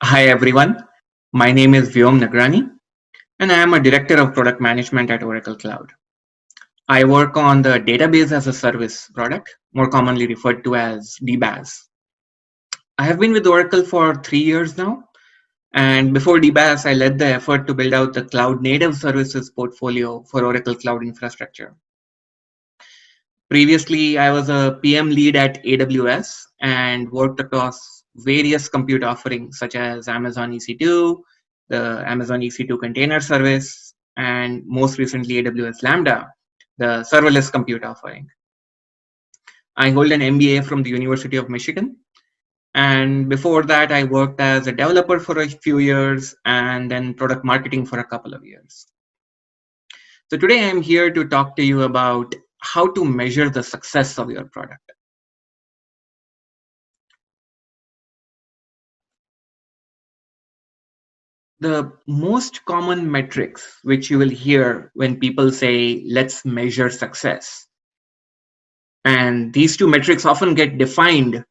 Hi everyone, my name is Vyom Nagrani and I am a Director of Product Management at Oracle Cloud. I work on the Database as a Service product, more commonly referred to as DBaaS. I have been with Oracle for 3 years now, and before DBaaS, I led the effort to build out the cloud native services portfolio for Oracle Cloud Infrastructure. Previously, I was a PM lead at AWS and worked across various compute offerings such as Amazon EC2, the Amazon EC2 container service, and most recently AWS Lambda, the serverless compute offering. I hold an MBA from the University of Michigan. And before that, I worked as a developer for a few years and then product marketing for a couple of years. So today I'm here to talk to you about how to measure the success of your product. The most common metrics which you will hear when people say, let's measure success. And these two metrics often get defined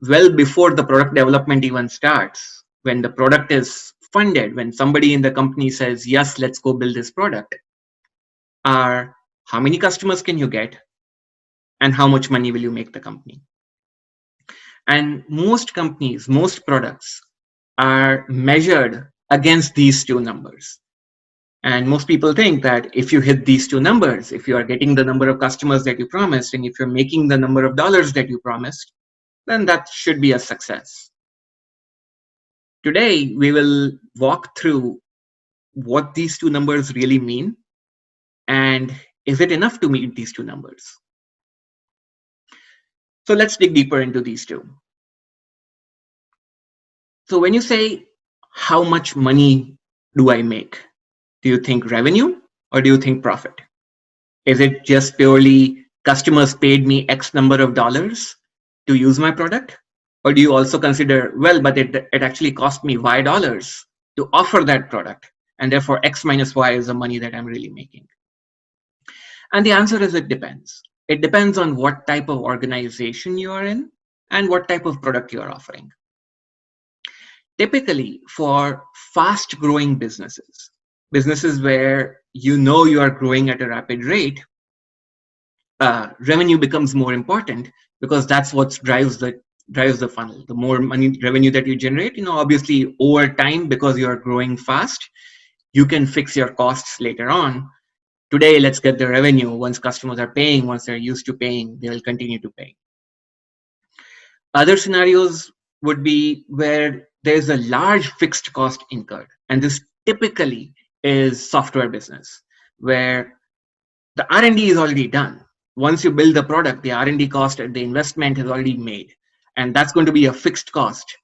well before the product development even starts. When the product is funded, when somebody in the company says, yes, let's go build this product, are how many customers can you get and how much money will you make the company? And most companies, most products are measured against these two numbers. And most people think that if you hit these two numbers, if you are getting the number of customers that you promised, and if you're making the number of dollars that you promised, then that should be a success. Today, we will walk through what these two numbers really mean and is it enough to meet these two numbers? So let's dig deeper into these two. So when you say, how much money do I make? Do you think revenue or do you think profit? Is it just purely customers paid me X number of dollars to use my product? Or do you also consider, well, but it actually cost me Y dollars to offer that product, and therefore X minus Y is the money that I'm really making? And the answer is it depends. It depends on what type of organization you are in and what type of product you are offering. Typically, for fast growing businesses where you know you are growing at a rapid rate, revenue becomes more important because that's what drives the funnel. The more money revenue that you generate, obviously over time, because you are growing fast, you can fix your costs later on. Today, let's get the revenue. Once customers are paying, once they're used to paying, they will continue to pay. Other scenarios would be where there's a large fixed cost incurred. And this typically is software business, where the R&D is already done. Once you build the product, the R&D cost and the investment is already made. And that's going to be a fixed cost.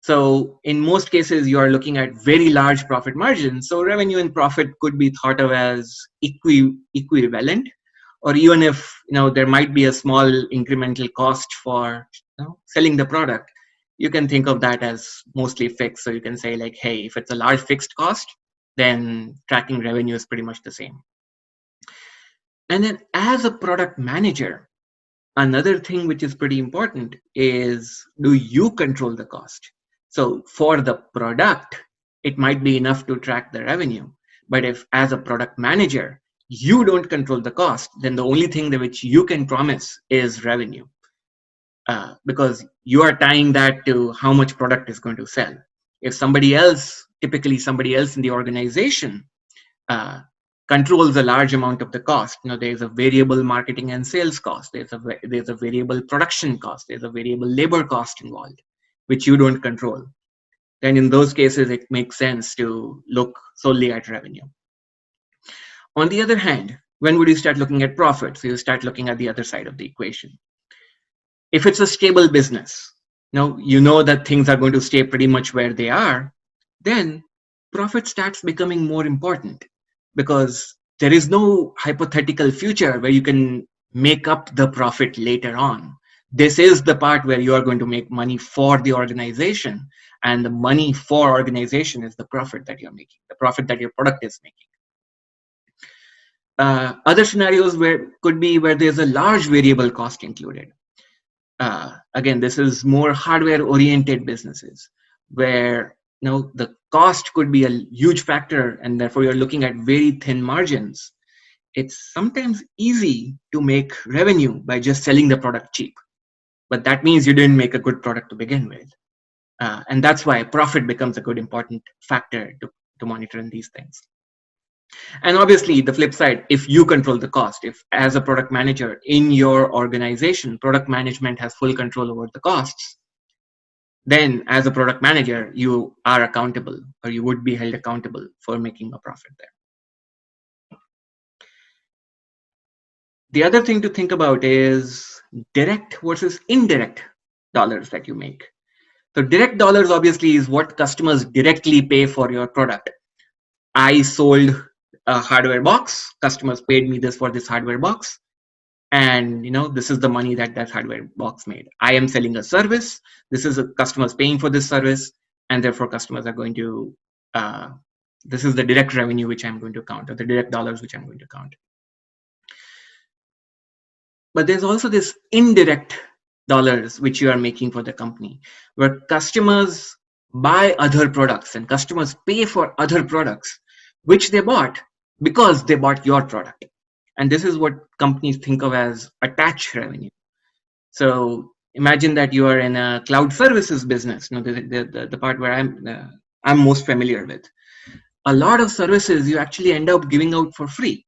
So in most cases, you are looking at very large profit margins. So revenue and profit could be thought of as equivalent, or even if there might be a small incremental cost for selling the product, you can think of that as mostly fixed. So you can say like, hey, if it's a large fixed cost, then tracking revenue is pretty much the same. And then as a product manager, another thing which is pretty important is, do you control the cost? So for the product, it might be enough to track the revenue. But if as a product manager, you don't control the cost, then the only thing that which you can promise is revenue. Because you are tying that to how much product is going to sell. If somebody else, typically somebody else in the organization, controls a large amount of the cost. There's a variable marketing and sales cost. There's a variable production cost. There's a variable labor cost involved, which you don't control. Then in those cases, it makes sense to look solely at revenue. On the other hand, when would you start looking at profit? So you start looking at the other side of the equation. If it's a stable business, you know that things are going to stay pretty much where they are, then profit starts becoming more important, because there is no hypothetical future where you can make up the profit later on. This is the part where you are going to make money for the organization, and the money for organization is the profit that you're making, the profit that your product is making. Other scenarios could be where there's a large variable cost included. Again, this is more hardware-oriented businesses where the cost could be a huge factor, and therefore you're looking at very thin margins, it's sometimes easy to make revenue by just selling the product cheap. But that means you didn't make a good product to begin with. And that's why profit becomes a good important factor to monitor in these things. And obviously, the flip side, if you control the cost, if as a product manager in your organization, product management has full control over the costs, then as a product manager, you are accountable, or you would be held accountable for making a profit there. The other thing to think about is direct versus indirect dollars that you make. So direct dollars obviously is what customers directly pay for your product. I sold a hardware box, customers paid me this for this hardware box, and this is the money that hardware box made. I am selling a service, this is a customers paying for this service, and therefore customers are going to this is the direct revenue which I'm going to count, or the direct dollars which I'm going to count. But there's also this indirect dollars which you are making for the company, where customers buy other products and customers pay for other products which they bought because they bought your product. And this is what companies think of as attached revenue. So imagine that you are in a cloud services business, the part where I'm most familiar with. A lot of services you actually end up giving out for free.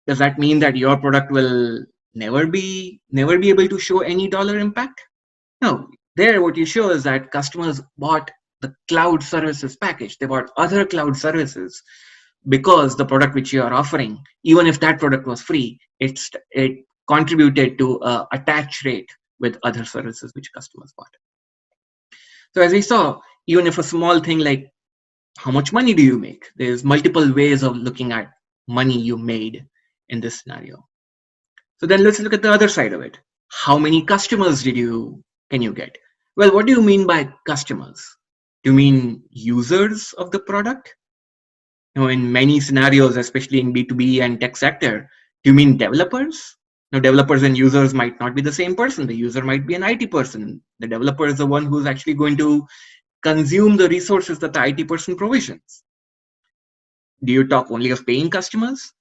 Does that mean that your product will never be able to show any dollar impact? No. There, what you show is that customers bought the cloud services package. They bought other cloud services because the product which you are offering, even if that product was free, it contributed to a attach rate with other services which customers bought. So as we saw, even if a small thing like how much money do you make, there's multiple ways of looking at money you made in this scenario. So then let's look at the other side of it. How many customers can you get? Well, what do you mean by customers? Do you mean users of the product? In many scenarios, especially in B2B and tech sector, do you mean developers? Now, developers and users might not be the same person. The user might be an IT person. The developer is the one who's actually going to consume the resources that the IT person provisions. Do you talk only of paying customers?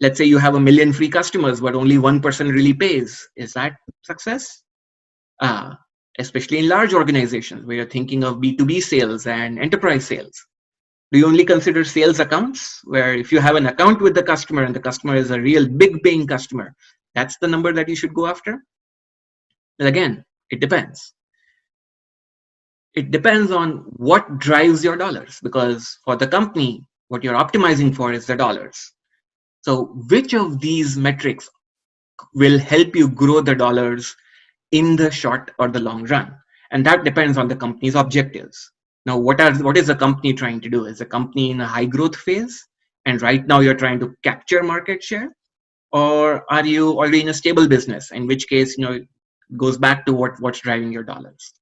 Let's say you have 1 million free customers, but only 1% really pays. Is that success? Especially in large organizations where you're thinking of B2B sales and enterprise sales. Do you only consider sales accounts, where if you have an account with the customer and the customer is a real big paying customer, that's the number that you should go after? Well, again, it depends. It depends on what drives your dollars, because for the company, what you're optimizing for is the dollars. So which of these metrics will help you grow the dollars in the short or the long run? And that depends on the company's objectives. Now, what is the company trying to do? Is the company in a high growth phase, and right now you're trying to capture market share? Or are you already in a stable business, in which case, it goes back to what's driving your dollars.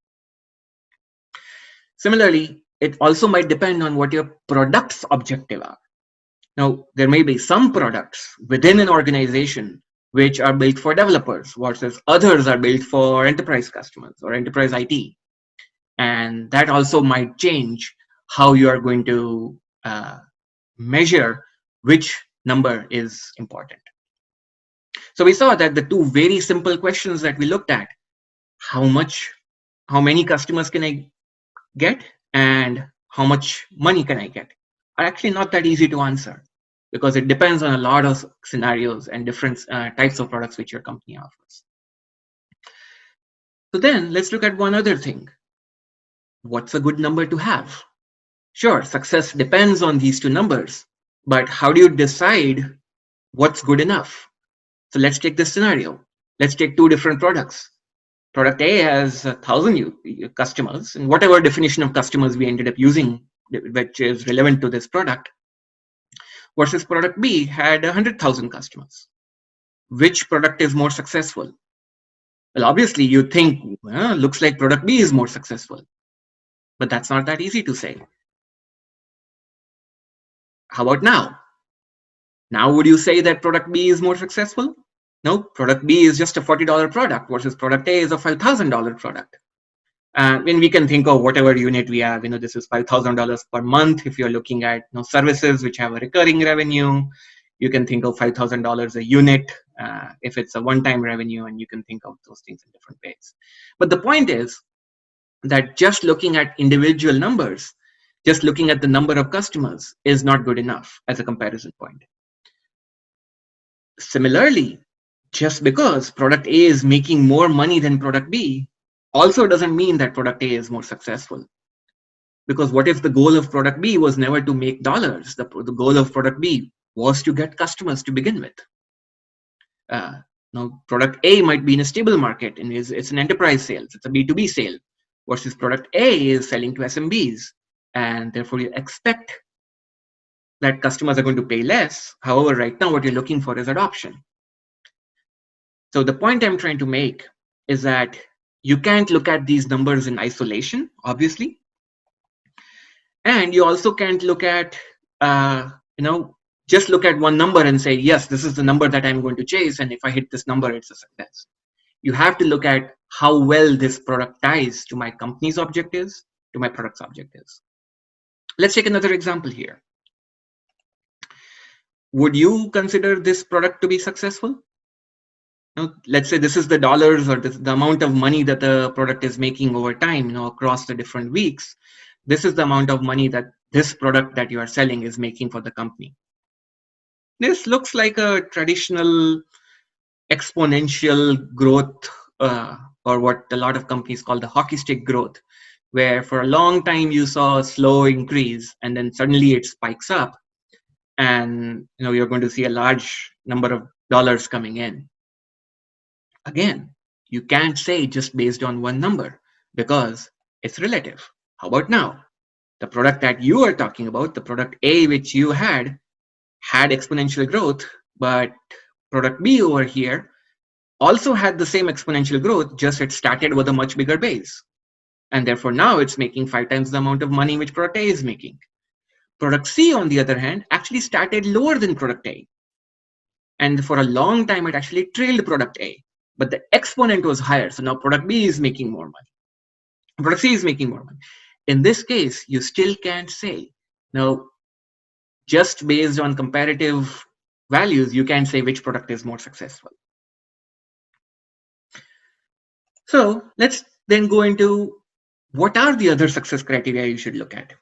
Similarly, it also might depend on what your product's objective are. Now, there may be some products within an organization which are built for developers, versus others are built for enterprise customers or enterprise IT. And that also might change how you are going to measure which number is important. So we saw that the two very simple questions that we looked at, how many customers can I get and how much money can I get, are actually not that easy to answer, because it depends on a lot of scenarios and different types of products which your company offers. So then let's look at one other thing. What's a good number to have? Sure, success depends on these two numbers, but how do you decide what's good enough? So let's take this scenario. Let's take two different products. Product A has 1,000 customers, and whatever definition of customers we ended up using, which is relevant to this product, versus product B had 100,000 customers. Which product is more successful? Well, obviously you think, well, looks like product B is more successful, but that's not that easy to say. How about now? Now, would you say that product B is more successful? No, product B is just a $40 product versus product A is a $5,000 product. When we can think of whatever unit we have, this is $5,000 per month. If you're looking at services which have a recurring revenue, you can think of $5,000 a unit. If it's a one-time revenue, and you can think of those things in different ways. But the point is that just looking at individual numbers, just looking at the number of customers is not good enough as a comparison point. Similarly, just because product A is making more money than product B also doesn't mean that product A is more successful. Because what if the goal of product B was never to make dollars? The goal of product B was to get customers to begin with. Now, product A might be in a stable market and it's an enterprise sales, it's a B2B sale, versus product A is selling to SMBs. And therefore, you expect that customers are going to pay less. However, right now, what you're looking for is adoption. So the point I'm trying to make is that you can't look at these numbers in isolation, obviously. And you also can't look at, just look at one number and say, yes, this is the number that I'm going to chase. And if I hit this number, it's a success. You have to look at how well this product ties to my company's objectives, to my product's objectives. Let's take another example here. Would you consider this product to be successful? Now, let's say this is the dollars or the amount of money that the product is making over time, across the different weeks. This is the amount of money that this product that you are selling is making for the company. This looks like a traditional exponential growth, or what a lot of companies call the hockey stick growth, where for a long time you saw a slow increase and then suddenly it spikes up, and you're going to see a large number of dollars coming in. Again, you can't say just based on one number because it's relative. How about now? The product that you are talking about, the product A which you had exponential growth, but product B over here also had the same exponential growth, just it started with a much bigger base. And therefore now it's making 5 times the amount of money which product A is making. Product C, on the other hand, actually started lower than product A. And for a long time, it actually trailed product A. But the exponent was higher. So now product B is making more money. Product C is making more money. In this case, you still can't say. Now, just based on comparative values, you can't say which product is more successful. So let's then go into what are the other success criteria you should look at.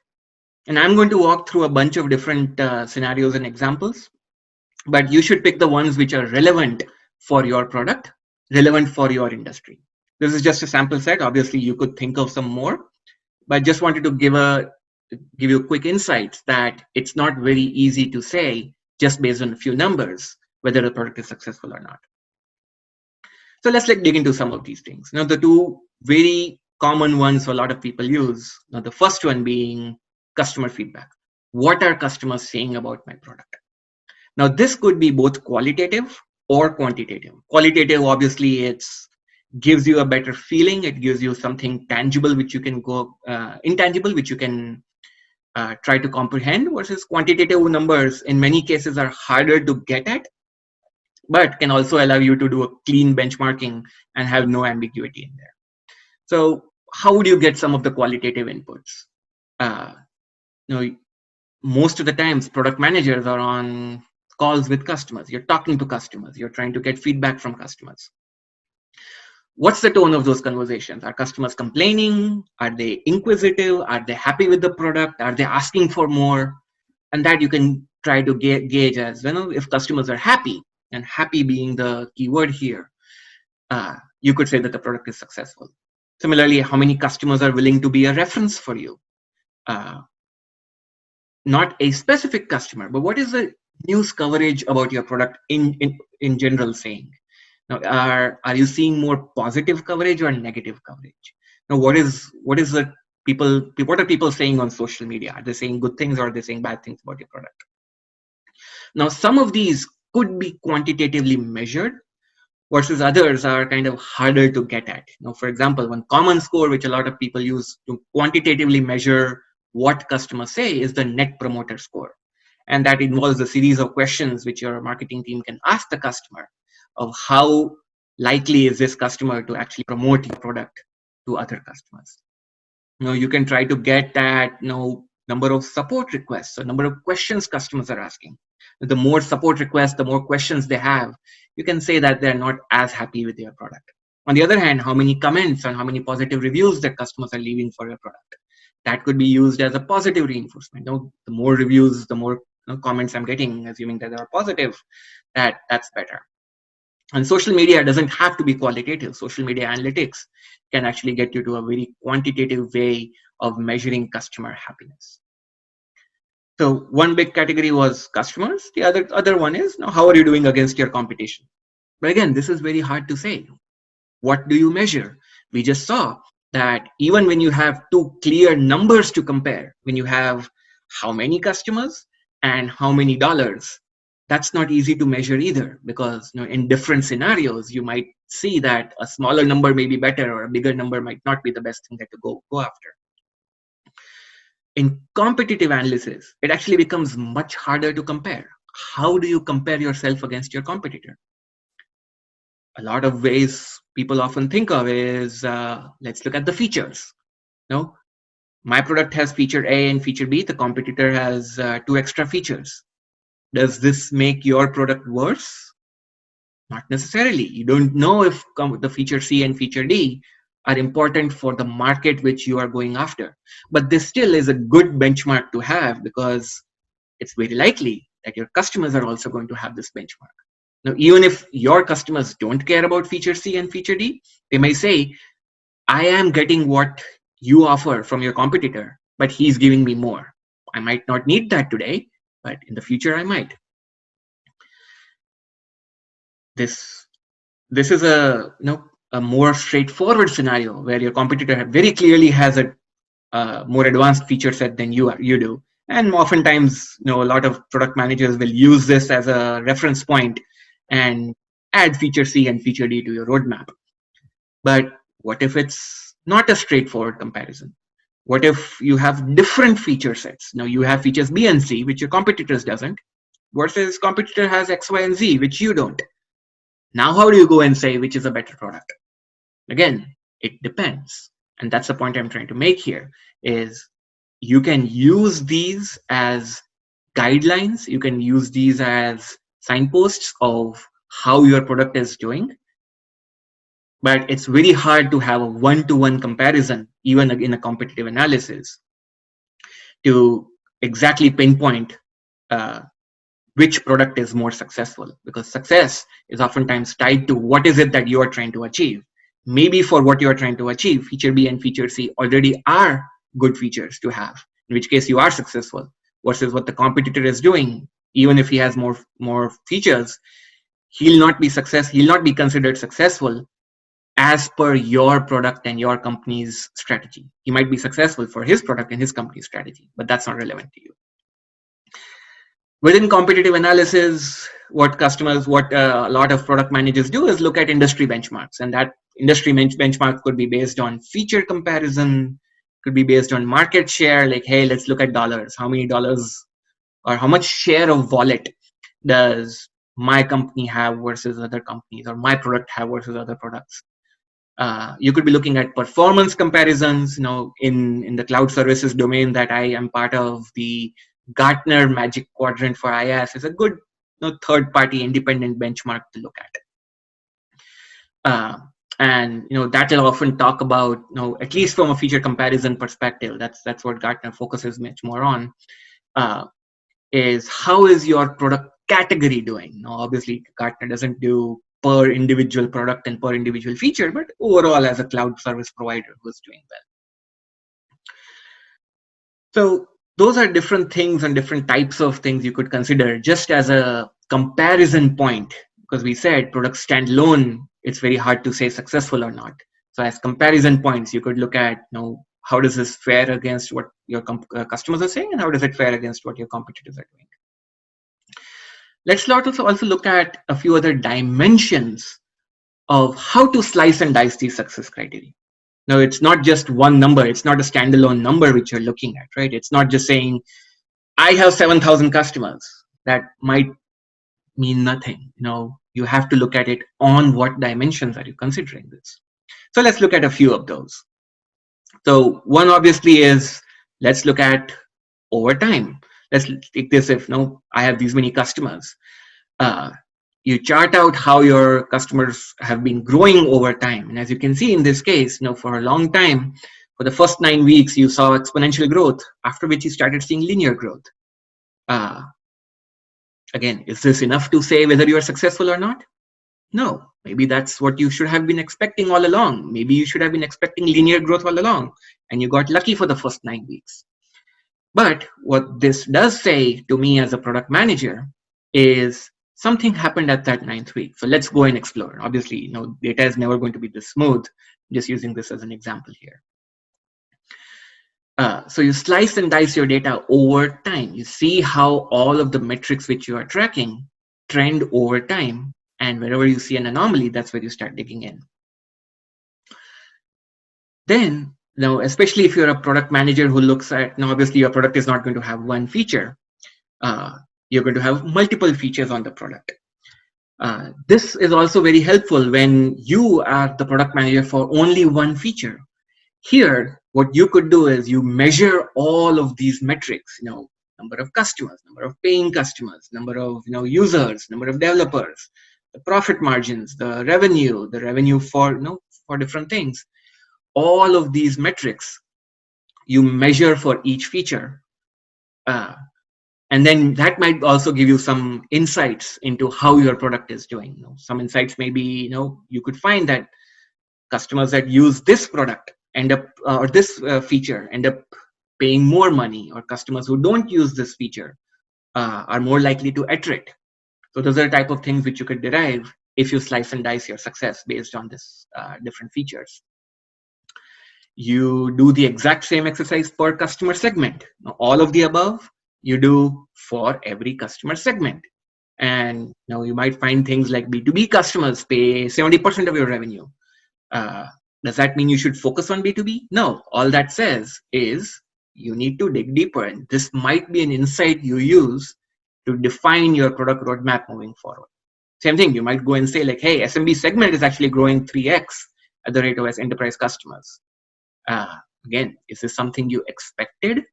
And I'm going to walk through a bunch of different scenarios and examples, but you should pick the ones which are relevant for your product, relevant for your industry. This is just a sample set. Obviously, you could think of some more, but just wanted to give you quick insights that it's not very easy to say just based on a few numbers whether the product is successful or not. So let's dig into some of these things. Now, the two very common ones a lot of people use. Now, the first one being customer feedback. What are customers saying about my product? Now, this could be both qualitative or quantitative. Qualitative, obviously, it's gives you a better feeling. It gives you something tangible, which you can intangible, which you can try to comprehend, versus quantitative numbers in many cases are harder to get at, but can also allow you to do a clean benchmarking and have no ambiguity in there. So how would you get some of the qualitative inputs? Most of the times product managers are on calls with customers. You're talking to customers. You're trying to get feedback from customers. What's the tone of those conversations? Are customers complaining? Are they inquisitive? Are they happy with the product? Are they asking for more? And that you can try to gauge as, if customers are happy, and happy being the key word here, you could say that the product is successful. Similarly, how many customers are willing to be a reference for you? Not a specific customer, but what is the news coverage about your product in general saying? Now, are you seeing more positive coverage or negative coverage? Now, what are people saying on social media? Are they saying good things or are they saying bad things about your product? Now, some of these could be quantitatively measured, versus others are kind of harder to get at. Now, for example, one common score which a lot of people use to quantitatively measure what customers say is the Net Promoter Score. And that involves a series of questions which your marketing team can ask the customer of how likely is this customer to actually promote your product to other customers. You can try to get that number of support requests or number of questions customers are asking. The more support requests, the more questions they have, you can say that they're not as happy with your product. On the other hand, how many comments and how many positive reviews that customers are leaving for your product, that could be used as a positive reinforcement. The more reviews, the more comments I'm getting, assuming that they are positive, that's better. And social media doesn't have to be qualitative. Social media analytics can actually get you to a very quantitative way of measuring customer happiness. So one big category was customers. The other one is, how are you doing against your competition? But again, this is very hard to say. What do you measure? We just saw that even when you have two clear numbers to compare, when you have how many customers and how many dollars, that's not easy to measure either, because in different scenarios you might see that a smaller number may be better or a bigger number might not be the best thing that to go after. In competitive analysis, it actually becomes much harder to compare. How do you compare yourself against your competitor? A lot of ways people often think of is, let's look at the features. My product has feature A and feature B. The competitor has 2 extra features. Does this make your product worse? Not necessarily. You don't know if the feature C and feature D are important for the market which you are going after. But this still is a good benchmark to have, because it's very likely that your customers are also going to have this benchmark. Now, even if your customers don't care about feature C and feature D, they may say, I am getting what you offer from your competitor, but he's giving me more. I might not need that today, but in the future I might. This is a more straightforward scenario where your competitor very clearly has a more advanced feature set than you do, and oftentimes a lot of product managers will use this as a reference point and add feature C and feature D to your roadmap. But what if it's not a straightforward comparison? What if you have different feature sets? Now you have features B and C, which your competitors doesn't, versus competitor has X, Y, and Z, which you don't. Now, how do you go and say which is a better product? Again, it depends. And that's the point I'm trying to make here, is you can use these as guidelines. You can use these as signposts of how your product is doing. But it's very hard to have a one-to-one comparison, even in a competitive analysis, to exactly pinpoint which product is more successful, because success is oftentimes tied to what is it that you are trying to achieve. Maybe for what you are trying to achieve, feature B and feature C already are good features to have, in which case you are successful, versus what the competitor is doing. Even if he has more features, he'll not be considered successful as per your product and your company's strategy. He might be successful for his product and his company's strategy, but that's not relevant to you. Within competitive analysis, what a lot of product managers do is look at industry benchmarks, and that industry benchmark could be based on feature comparison, could be based on market share, like, hey, let's look at dollars. How many dollars or how much share of wallet does my company have versus other companies, or my product have versus other products? You could be looking at performance comparisons. In the cloud services domain that I am part of, the Gartner Magic Quadrant for IaaS is a good third-party independent benchmark to look at. And that will often talk about, at least from a feature comparison perspective, that's what Gartner focuses much more on, is how is your product category doing? Obviously, Gartner doesn't do per individual product and per individual feature, but overall as a cloud service provider who's doing well. So those are different things and different types of things you could consider just as a comparison point, because we said products stand alone, it's very hard to say successful or not. So as comparison points, you could look at, how does this fare against what your customers are saying, and how does it fare against what your competitors are doing? Let's also look at a few other dimensions of how to slice and dice these success criteria. Now, it's not just one number. It's not a standalone number which you're looking at, right? It's not just saying, I have 7,000 customers. That might mean nothing. You have to look at it on what dimensions are you considering this. So let's look at a few of those. So one obviously is, let's look at over time. Let's take this, if no, I have these many customers. Uh, you chart out how your customers have been growing over time. And as you can see in this case, for a long time, for the first 9 weeks, you saw exponential growth, after which you started seeing linear growth. Uh, Again, is this enough to say whether you are successful or not? No, maybe that's what you should have been expecting all along. Maybe you should have been expecting linear growth all along, and you got lucky for the first 9 weeks. But what this does say to me as a product manager is something happened at that 9th week. So let's go and explore. Obviously, data is never going to be this smooth. Just using this as an example here. So you slice and dice your data over time. You see how all of the metrics which you are tracking trend over time. And wherever you see an anomaly, that's where you start digging in. Then, especially if you're a product manager who looks at, now obviously your product is not going to have one feature. You're going to have multiple features on the product. This is also very helpful when you are the product manager for only one feature. Here, what you could do is you measure all of these metrics, number of customers, number of paying customers, number of users, number of developers, the profit margins, the revenue for for different things. All of these metrics you measure for each feature. And then that might also give you some insights into how your product is doing. Some insights may be, you could find that customers that use this product end up, or this feature end up paying more money, or customers who don't use this feature are more likely to attrit. So those are the type of things which you could derive if you slice and dice your success based on this different features. You do the exact same exercise per customer segment. Now, all of the above you do for every customer segment. And now you might find things like B2B customers pay 70% of your revenue. Does that mean you should focus on B2B? No, all that says is you need to dig deeper. And this might be an insight you use to define your product roadmap moving forward. Same thing, you might go and say like, hey, SMB segment is actually growing 3x at the rate of as enterprise customers. Again, is this something you expected?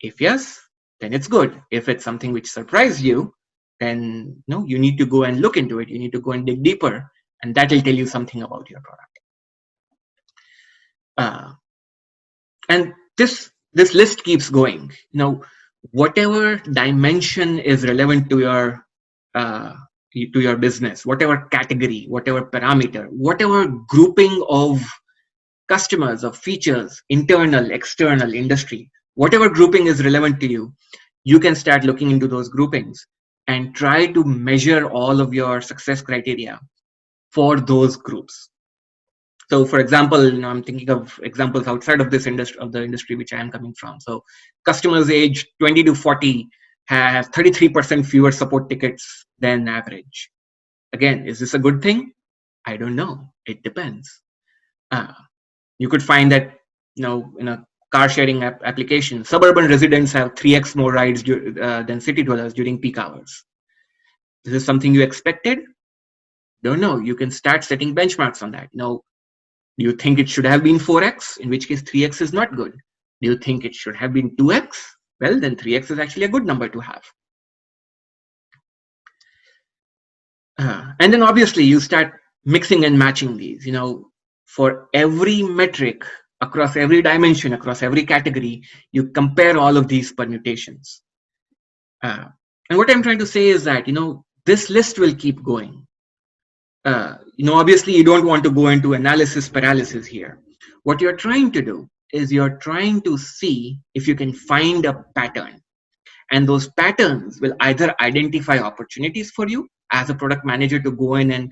If yes, then it's good. If it's something which surprised you, then you need to go and look into it. You need to go and dig deeper, and that will tell you something about your product. And this list keeps going. Whatever dimension is relevant to your business, whatever category, whatever parameter, whatever grouping of customers, of features, internal, external, industry, whatever grouping is relevant to you, you can start looking into those groupings and try to measure all of your success criteria for those groups. So for example, I'm thinking of examples outside of this industry, of the industry which I am coming from. So customers aged 20 to 40 have 33% fewer support tickets than average. Again, is this a good thing? I don't know. It depends. You could find that, in a car sharing application, suburban residents have 3x more rides than city dwellers during peak hours. Is this something you expected? Don't know. You can start setting benchmarks on that. Do you think it should have been 4x? In which case 3x is not good. Do you think it should have been 2x? Well, then 3x is actually a good number to have. And then obviously you start mixing and matching these. For every metric, across every dimension, across every category, you compare all of these permutations. And what I'm trying to say is that, this list will keep going. Obviously you don't want to go into analysis paralysis here. What you're trying to do is you're trying to see if you can find a pattern. And those patterns will either identify opportunities for you as a product manager to go in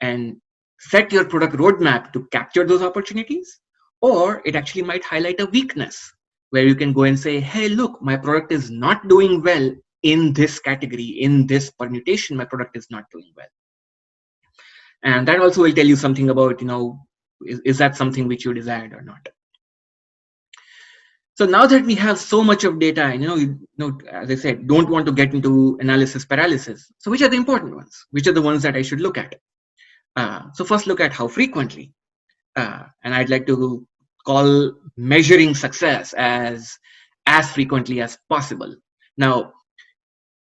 and set your product roadmap to capture those opportunities, or it actually might highlight a weakness where you can go and say, hey, look, my product is not doing well in this category, in this permutation, my product is not doing well. And that also will tell you something about, is that something which you desired or not. So now that we have so much of data, as I said, don't want to get into analysis paralysis. So which are the important ones? Which are the ones that I should look at? So first, look at how frequently. And I'd like to call measuring success as frequently as possible. Now,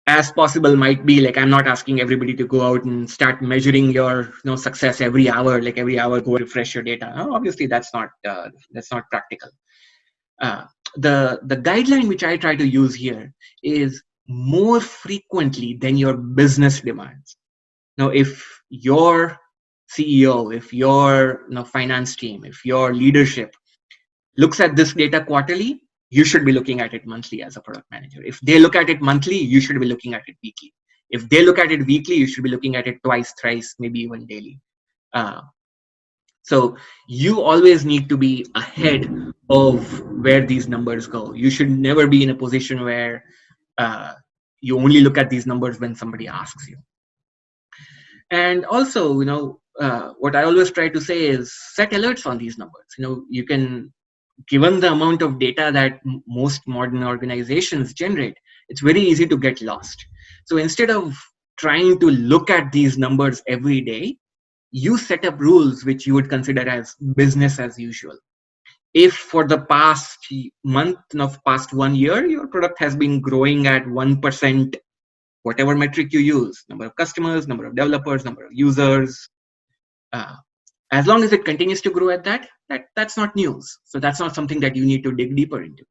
as possible might be like, I'm not asking everybody to go out and start measuring your success every hour, like every hour go refresh your data. Obviously that's not practical. uh, the guideline which I try to use here is more frequently than your business demands. Now if your CEO, if your finance team, if your leadership looks at this data quarterly, you should be looking at it monthly as a product manager. If they look at it monthly, you should be looking at it weekly. If they look at it weekly, you should be looking at it twice, thrice, maybe even daily. Uh, so you always need to be ahead of where these numbers go. You should never be in a position where uh, you only look at these numbers when somebody asks you. And also, what I always try to say is set alerts on these numbers. You can, given the amount of data that most modern organizations generate, it's very easy to get lost. So instead of trying to look at these numbers every day, you set up rules which you would consider as business as usual. If for the past month, past 1 year, your product has been growing at 1%, whatever metric you use, number of customers, number of developers, number of users, uh, as long as it continues to grow at that's not news. So that's not something that you need to dig deeper into.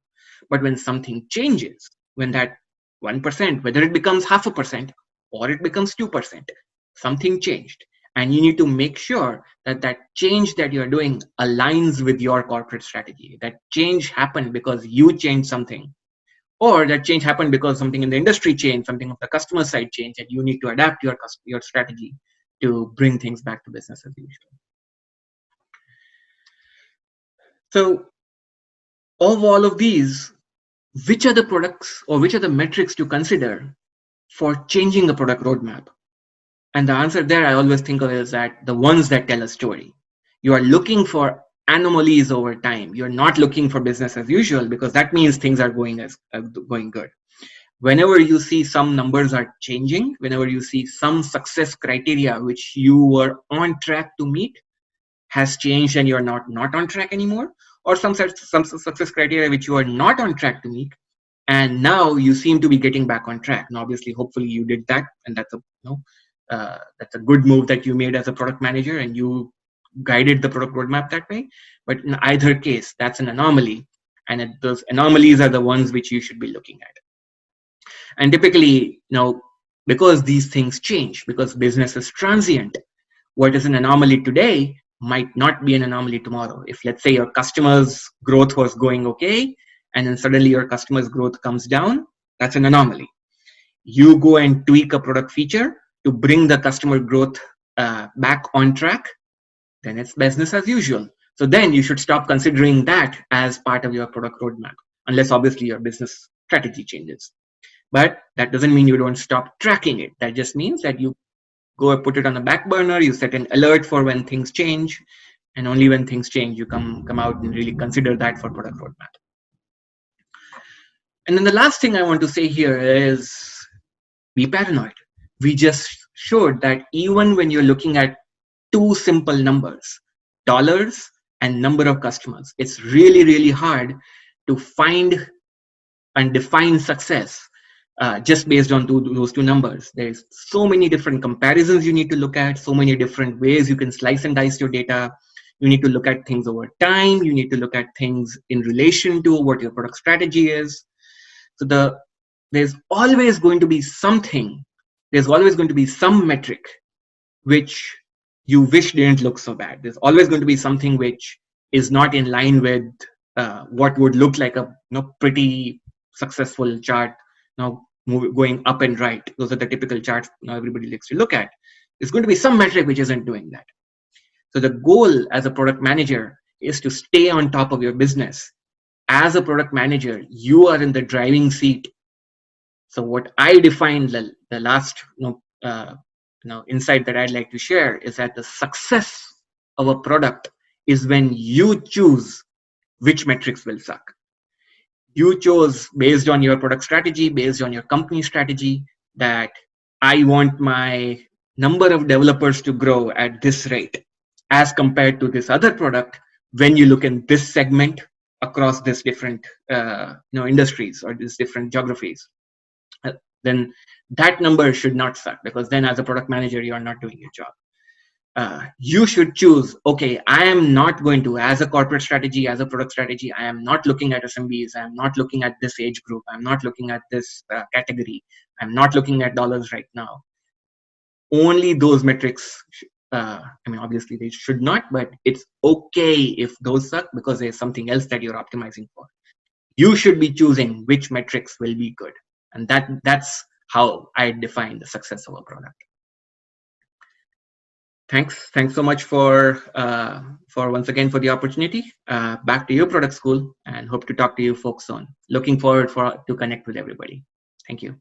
But when something changes, when that 1%, whether it becomes 0.5% or it becomes 2%, something changed. And you need to make sure that that change that you're doing aligns with your corporate strategy. That change happened because you changed something, or that change happened because something in the industry changed, something on the customer side changed, and you need to adapt your strategy to bring things back to business as usual. So of all of these, which are the products or which are the metrics to consider for changing the product roadmap? And the answer there I always think of is that the ones that tell a story. You are looking for anomalies over time. You're not looking for business as usual, because that means things are going good. Whenever you see some numbers are changing, whenever you see some success criteria which you were on track to meet has changed and you're not on track anymore, or some success criteria which you are not on track to meet, and now you seem to be getting back on track. Now obviously hopefully you did that, and that's a good move that you made as a product manager, and you guided the product roadmap that way. But in either case, that's an anomaly, and those anomalies are the ones which you should be looking at. And typically, because these things change, because business is transient, what is an anomaly today might not be an anomaly tomorrow. If, let's say, your customers' growth was going okay, and then suddenly your customers' growth comes down, that's an anomaly. You go and tweak a product feature to bring the customer growth back on track, then it's business as usual. So then you should stop considering that as part of your product roadmap, unless obviously your business strategy changes. But that doesn't mean you don't stop tracking it. That just means that you go and put it on the back burner, you set an alert for when things change, and only when things change, you come out and really consider that for product roadmap. And then the last thing I want to say here is be paranoid. We just showed that even when you're looking at two simple numbers, dollars and number of customers, it's really, really hard to find and define success just based on those two numbers. There's so many different comparisons you need to look at, so many different ways you can slice and dice your data. You need to look at things over time. You need to look at things in relation to what your product strategy is. So there's always going to be something, there's always going to be some metric which you wish didn't look so bad. There's always going to be something which is not in line with what would look like a pretty successful chart, going up and right. Those are the typical charts everybody likes to look at. There's going to be some metric which isn't doing that. So the goal as a product manager is to stay on top of your business. As a product manager, you are in the driving seat. So what I defined the last insight that I'd like to share is that the success of a product is when you choose which metrics will suck. You chose based on your product strategy, based on your company strategy, that I want my number of developers to grow at this rate. as compared to this other product when you look in this segment across this different industries or these different geographies. Then that number should not suck, because then as a product manager you are not doing your job. You should choose, okay, I am not going to, as a corporate strategy, as a product strategy, I am not looking at SMBs, I am not looking at this age group, I'm not looking at this category, I'm not looking at dollars right now. Only those metrics, obviously they should not, but it's okay if those suck, because there's something else that you're optimizing for. You should be choosing which metrics will be good. And that's how I define the success of a product. Thanks so much for once again for the opportunity. Back to you, Product School, and hope to talk to you folks soon. Looking forward to connect with everybody. Thank you.